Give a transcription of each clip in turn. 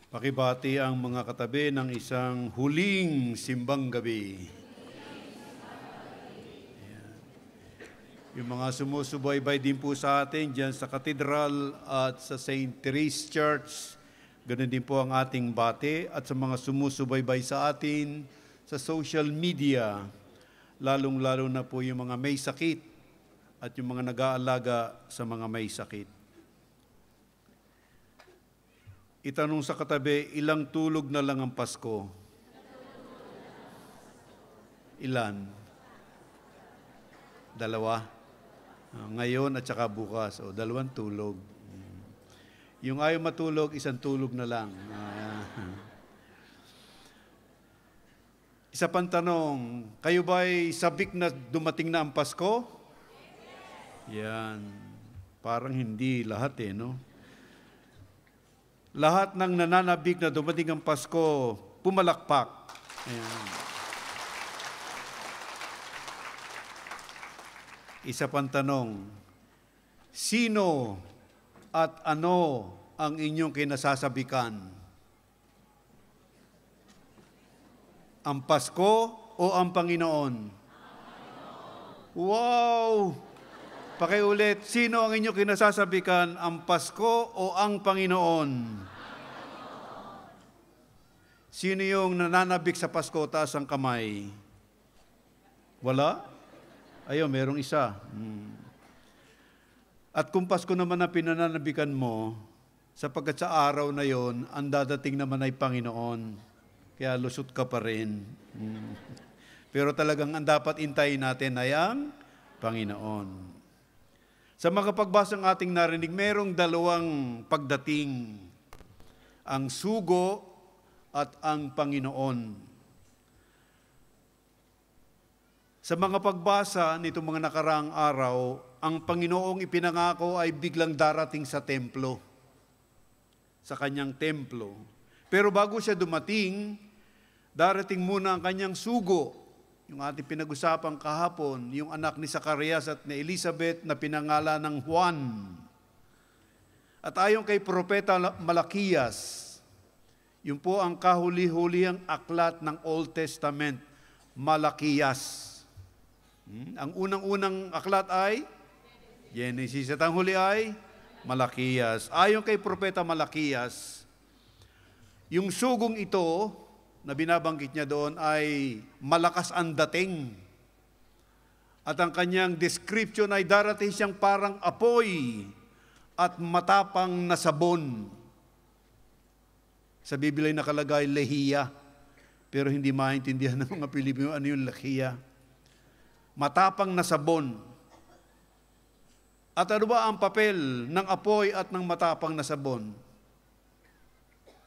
Pakibati ang mga katabi ng isang huling simbang gabi. Ayan. Yung mga sumusubaybay din po sa atin dyan sa Cathedral at sa St. Therese Church, ganun din po ang ating bati at sa mga sumusubaybay sa atin sa social media, lalong-lalo na po yung mga may sakit at yung mga nag-aalaga sa mga may sakit. Itanong sa katabi, ilang tulog na lang ang Pasko? Ilan? Dalawa? Ngayon at saka bukas. O, 2 tulog. Yung ayaw matulog, 1 tulog na lang. Isa pang tanong, kayo ba'y sabik na dumating na ang Pasko? Yan. Parang hindi lahat no? Lahat ng nananabik na dumating ang Pasko, pumalakpak. Ayan. Isa pang tanong, sino at ano ang inyong kinasasabikan? Ang Pasko o ang Panginoon? Wow! Pakiulit, sino ang inyong kinasasabikan, ang Pasko o ang Panginoon? Sino yung nananabik sa Pasko, taas ang kamay? Wala? Ayun, merong isa. At kung Pasko naman ang pinananabikan mo, sapagkat sa araw na yon, ang dadating naman ay Panginoon. Kaya lusot ka pa rin. Pero talagang ang dapat intayin natin ay ang Panginoon. Sa mga pagbasang ating narinig, merong 2 pagdating, ang sugo at ang Panginoon. Sa mga pagbasa nitong mga nakaraang araw, ang Panginoong ipinangako ay biglang darating sa templo, sa kanyang templo. Pero bago siya dumating, darating muna ang kanyang sugo. Yung ating pinag-usapang kahapon, yung anak ni Zacarias at ni Elizabeth na pinangalan ng Juan. At ayon kay Propeta Malakias, yun po ang kahuli-hulihang aklat ng Old Testament, Malakias. Ang unang-unang aklat ay Genesis at ang huli ay Malakias. Ayon kay Propeta Malakias, yung sugong ito na binabanggit niya doon ay malakas ang dating. At ang kanyang description ay darating siyang parang apoy at matapang na sabon. Sa Biblia ay nakalagay lehiya, pero hindi maintindihan ng mga Pilipino ano yung lehiya. Matapang na sabon. At ano ba ang papel ng apoy at ng matapang na sabon?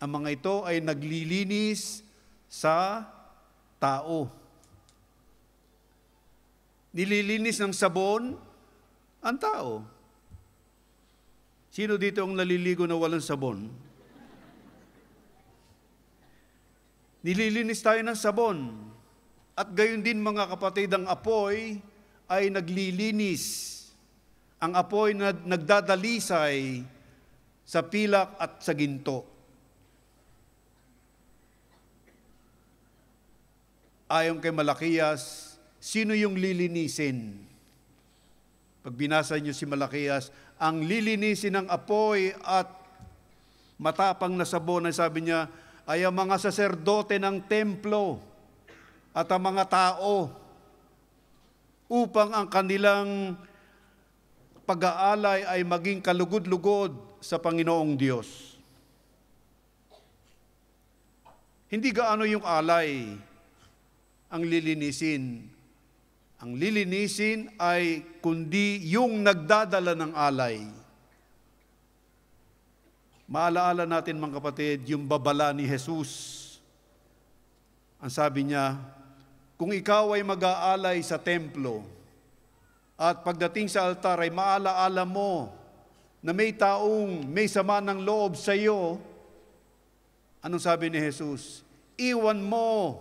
Ang mga ito ay naglilinis sa tao. Nililinis ng sabon ang tao. Sino dito ang naliligo na walang sabon? Nililinis tayo ng sabon. At gayon din mga kapatid, ang apoy ay naglilinis. Ang apoy na nagdadalisay sa pilak at sa ginto. Ayon kay Malakias, sino yung lilinisin? Pag binasa niyo si Malakias, ang lilinisin ng apoy at matapang na sabon, ay sabi niya, ay ang mga saserdote ng templo at ang mga tao upang ang kanilang pag-aalay ay maging kalugod-lugod sa Panginoong Diyos. Hindi gaano yung alay ang lilinisin. Ang lilinisin ay kundi yung nagdadala ng alay. Maalaala natin mga kapatid, yung babala ni Jesus. Ang sabi niya, kung ikaw ay mag-aalay sa templo at pagdating sa altar ay maalaala mo na may taong may sama ng loob sa iyo, anong sabi ni Jesus? Iwan mo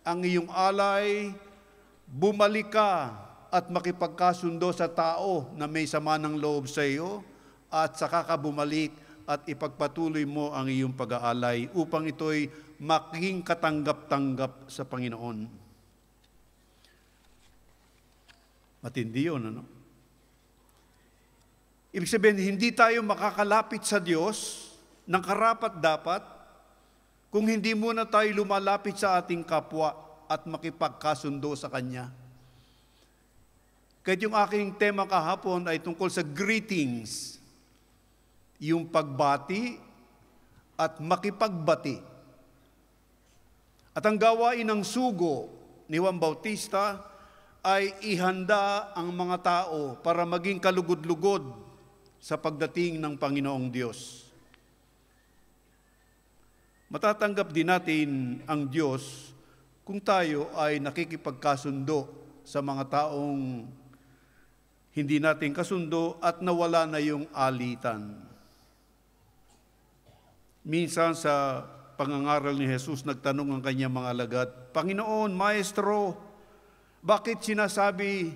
ang iyong alay, bumalik ka at makipagkasundo sa tao na may sama ng loob sa iyo at saka ka bumalik at ipagpatuloy mo ang iyong pag-aalay upang ito'y maging katanggap-tanggap sa Panginoon. Matindi yun, ano? Ibig sabihin, hindi tayo makakalapit sa Diyos ng karapat-dapat kung hindi muna tayo lumalapit sa ating kapwa at makipagkasundo sa Kanya. Kahit yung aking tema kahapon ay tungkol sa greetings, yung pagbati at makipagbati. At ang gawain ng sugo ni Juan Bautista ay ihanda ang mga tao para maging kalugod-lugod sa pagdating ng Panginoong Diyos. Matatanggap din natin ang Diyos kung tayo ay nakikipagkasundo sa mga taong hindi natin kasundo at nawala na yung alitan. Minsan sa pangangaral ni Jesus, nagtanong ang kanyang mga alagad, Panginoon, Maestro, bakit sinasabi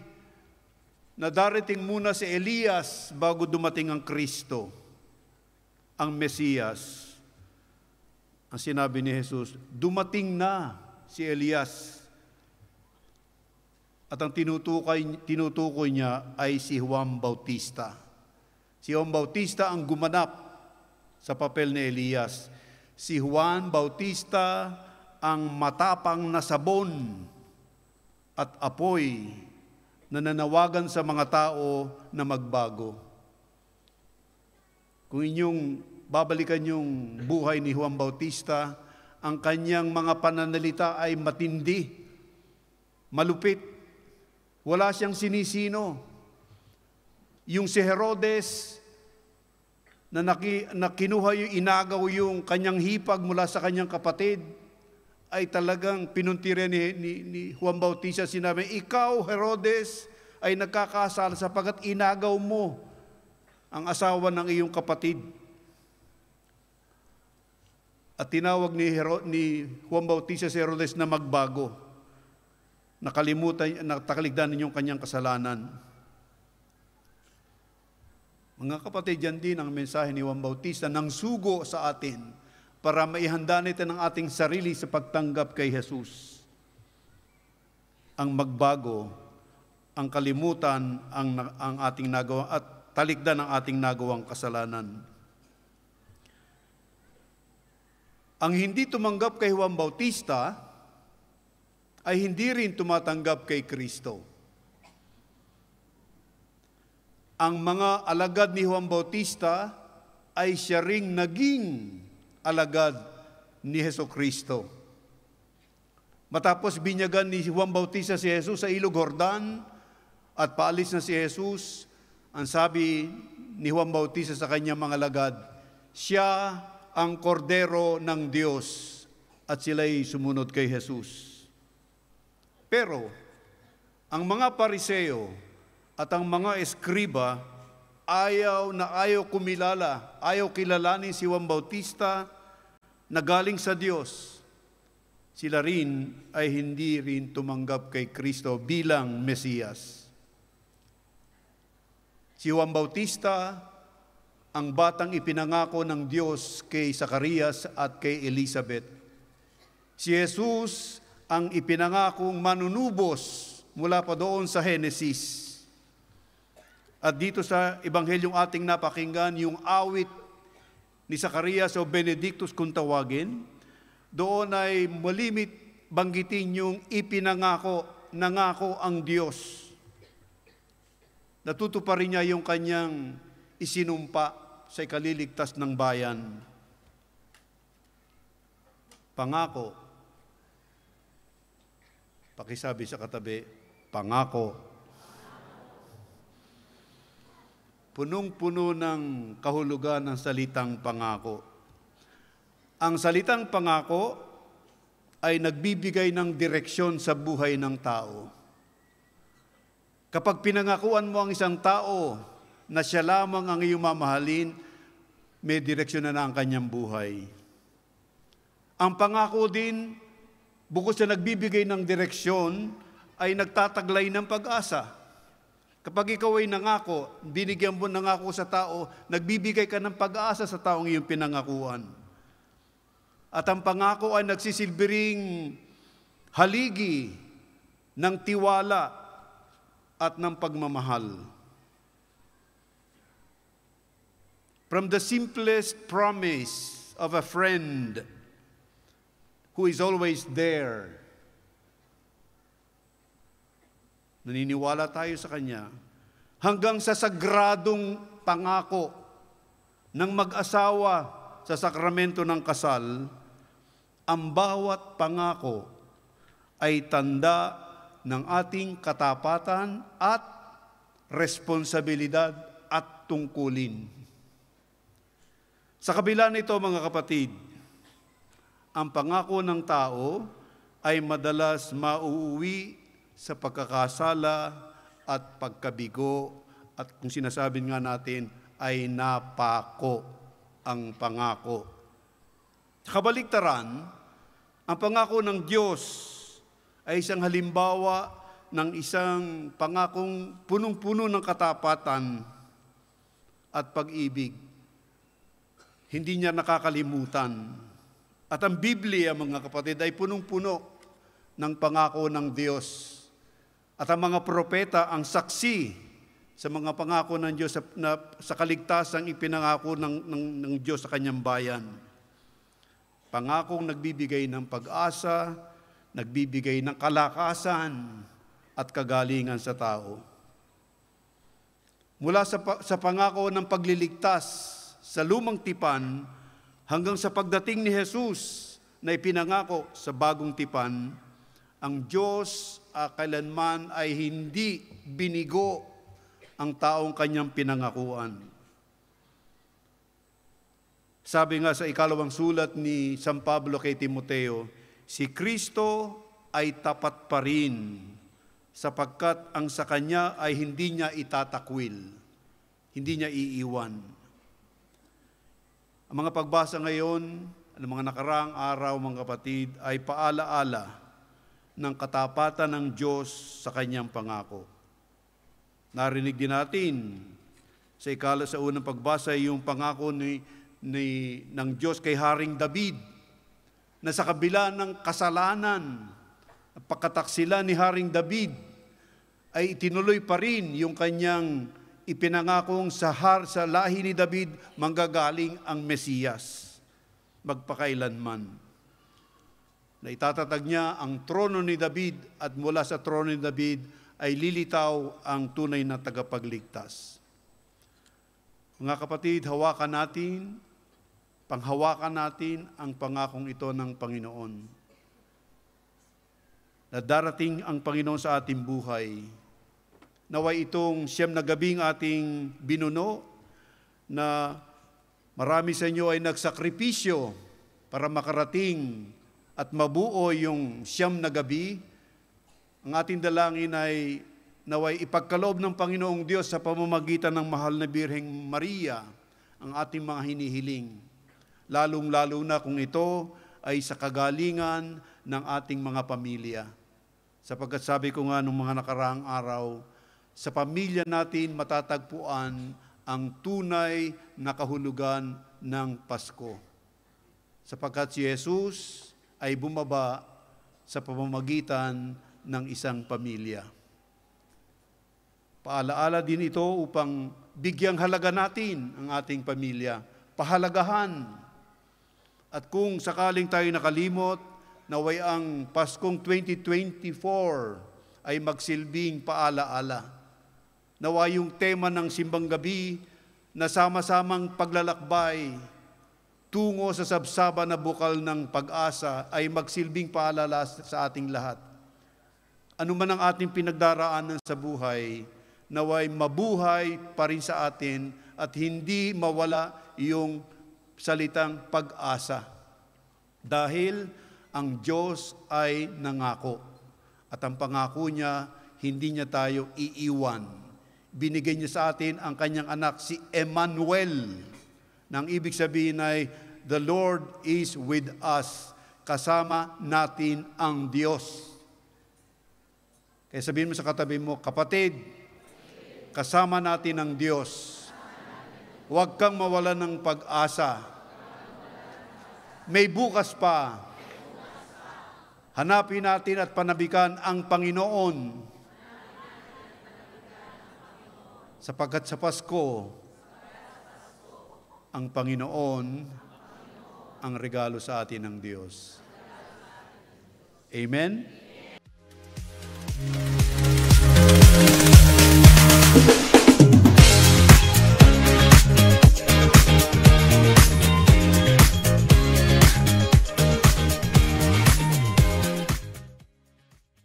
na darating muna si Elias bago dumating ang Kristo, ang Mesiyas? Ang sinabi ni Jesus, dumating na si Elias. At ang tinutukoy niya ay si Juan Bautista. Si Juan Bautista ang gumanap sa papel ni Elias. Si Juan Bautista ang matapang na sabon at apoy na nanawagan sa mga tao na magbago. Kung inyong babalikan yung buhay ni Juan Bautista, ang kanyang mga pananalita ay matindi, malupit. Wala siyang sinisino. Yung si Herodes, na kinuha yung inagaw yung kanyang hipag mula sa kanyang kapatid, ay talagang pinuntira ni Juan Bautista. Sinabi, ikaw, Herodes, ay nagkakasala sapagat inagaw mo ang asawa ng iyong kapatid. At tinawag ni Juan Bautista si Herodes na magbago. Nakaligdan ninyong kanyang kasalanan. Mga kapatid, yan din ang mensahe ni Juan Bautista ng sugo sa atin para maihanda natin ang ating sarili sa pagtanggap kay Jesus. Ang magbago, ang kalimutan ang ating nagawa at talikdan ang ating nagawang kasalanan. Ang hindi tumanggap kay Juan Bautista ay hindi rin tumatanggap kay Kristo. Ang mga alagad ni Juan Bautista ay siya ring naging alagad ni Jesucristo. Matapos binyagan ni Juan Bautista si Jesus sa Ilog Jordan at paalis na si Jesus, ang sabi ni Juan Bautista sa kanyang mga alagad, siya ang kordero ng Diyos at sila'y sumunod kay Jesus. Pero ang mga Pariseo at ang mga eskriba ayaw kumilala, ayaw kilalanin si Juan Bautista na galing sa Diyos. Sila rin ay hindi rin tumanggap kay Kristo bilang Mesiyas. Si Juan Bautista, ang batang ipinangako ng Diyos kay Zacarias at kay Elizabeth. Si Jesus, ang ipinangakong manunubos mula pa doon sa Genesis. At dito sa Ebanghelyong ating napakinggan, yung awit ni Zacarias o Benedictus kung tawagin, doon ay malimit banggitin yung nangako ang Diyos. Natutuparin niya yung kanyang isinumpa sa ikaliligtas ng bayan. Pangako. Pakisabi sa katabi, pangako. Punong-puno ng kahulugan ng salitang pangako. Ang salitang pangako ay nagbibigay ng direksyon sa buhay ng tao. Kapag pinangakuan mo ang isang tao na siya lamang ang iyong mamahalin, may direksyon na ang kanyang buhay. Ang pangako din, bukod sa nagbibigay ng direksyon, ay nagtataglay ng pag-asa. Kapag ikaw ay nangako, binigyan mo nangako sa tao, nagbibigay ka ng pag-asa sa taong iyong pinangakuan. At ang pangako ay nagsisilbing haligi ng tiwala at ng pagmamahal. From the simplest promise of a friend who is always there, naniniwala tayo sa Kanya, hanggang sa sagradong pangako ng mag-asawa sa sakramento ng kasal, ang bawat pangako ay tanda ng ating katapatan at responsibilidad at tungkulin. Sa kabila nito, mga kapatid, ang pangako ng tao ay madalas mauuwi sa pagkakasala at pagkabigo, at kung sinasabi nga natin ay napako ang pangako. Sa kabaligtaran, ang pangako ng Diyos ay isang halimbawa ng isang pangakong punong-puno ng katapatan at pag-ibig. Hindi niya nakakalimutan. At ang Biblia, mga kapatid, ay punong-puno ng pangako ng Diyos. At ang mga propeta ang saksi sa mga pangako ng Diyos sa kaligtasang ipinangako ng Diyos sa Kanyang bayan. Pangakong nagbibigay ng pag-asa, nagbibigay ng kalakasan at kagalingan sa tao. Mula sa pangako ng pagliligtas sa lumang tipan hanggang sa pagdating ni Jesus na ipinangako sa bagong tipan, ang Diyos kailanman ay hindi binigo ang taong Kanyang pinangakuan. Sabi nga sa ikalawang sulat ni San Pablo kay Timoteo, si Kristo ay tapat pa rin sapagkat ang sa Kanya ay hindi niya itatakwil, hindi niya iiwan. Ang mga pagbasa ngayon, ang mga nakaraang araw, mga kapatid, ay paalaala ng katapatan ng Diyos sa Kanyang pangako. Narinig din natin sa unang pagbasa yung pangako ng Diyos kay Haring David na sa kabila ng kasalanan at pagkataksila ni Haring David ay itinuloy pa rin yung kanyang ipinangakong sa lahi ni David manggagaling ang Mesiyas magpakailanman. Na itatatag niya ang trono ni David at mula sa trono ni David ay lilitaw ang tunay na tagapagligtas. Mga kapatid, panghawakan natin ang pangakong ito ng Panginoon. Na darating ang Panginoon sa ating buhay. Naway itong 9 na gabing ating binuno na marami sa inyo ay nagsakripisyo para makarating at mabuo yung 9 na gabi. Ang ating dalangin ay naway ipagkaloob ng Panginoong Diyos sa pamamagitan ng mahal na Birheng Maria ang ating mga hinihiling. Lalong-lalo na kung ito ay sa kagalingan ng ating mga pamilya. Sapagkat sabi ko nga nung mga nakaraang araw, sa pamilya natin matatagpuan ang tunay na kahulugan ng Pasko. Sapagkat si Jesus ay bumaba sa pamamagitan ng isang pamilya. Paalaala din ito upang bigyang halaga natin ang ating pamilya. Pahalagahan. At kung sakaling tayo nakalimot, naway ang Paskong 2024 ay magsilbing paalaala. Naway yung tema ng simbang gabi na sama-samang paglalakbay tungo sa sabsaba na bukal ng pag-asa ay magsilbing paalala sa ating lahat. Ano man ang ating pinagdaraanan sa buhay, naway mabuhay pa rin sa atin at hindi mawala yung salitang pag-asa. Dahil ang Diyos ay nangako. At ang pangako niya, hindi niya tayo iiwan. Binigay niya sa atin ang kanyang anak, si Emmanuel. Nang ibig sabihin ay, the Lord is with us. Kasama natin ang Diyos. Kaya sabihin mo sa katabi mo, kapatid, kasama natin ang Diyos. Huwag kang mawalan ng pag-asa. May bukas pa. Hanapin natin at panabikan ang Panginoon. Sapagkat sa Pasko, ang Panginoon ang regalo sa atin ng Diyos. Amen?